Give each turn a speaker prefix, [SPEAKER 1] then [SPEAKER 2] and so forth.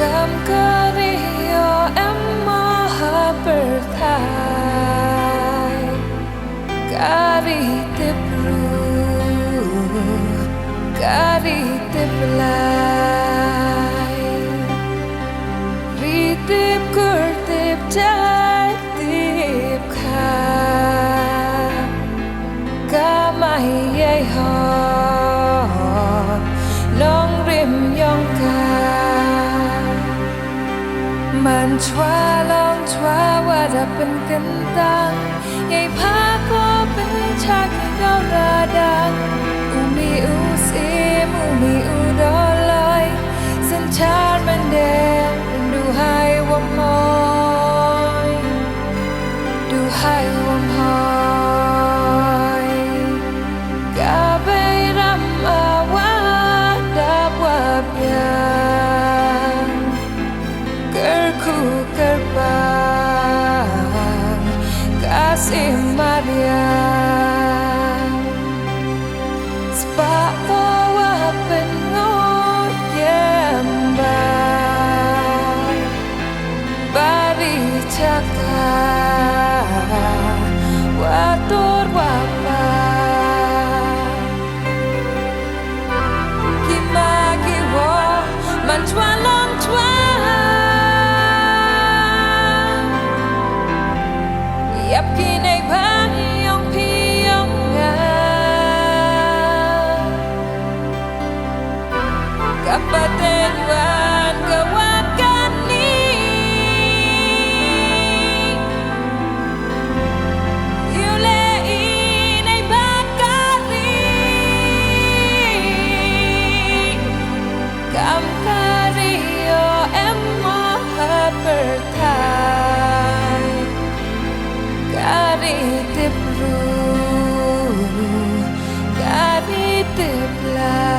[SPEAKER 1] Kam kariyo em mahaperthai Kari tibru Kari tiblai Ritip kurtip jai tip kha Kamai yai ho Long rim yong ka Man chwa long chwa wada pen kentang Yai pa ko pen chak kau radang Umi usim umi udoloi Senchar mendel du hai wam hoi Du hai wam hoi Gabai ram awada wabian Kerku kerbang Kasih Mariam Spa bawa pengot yembai Bari cakap Watur wapa Kima kiwo Manchwa long chwa Yap kinay bang yong piyong nga Kapatid wan kawakan ni Yule inay bakari Kam kariyo em mahaperthai Kari tibru Kari tiblai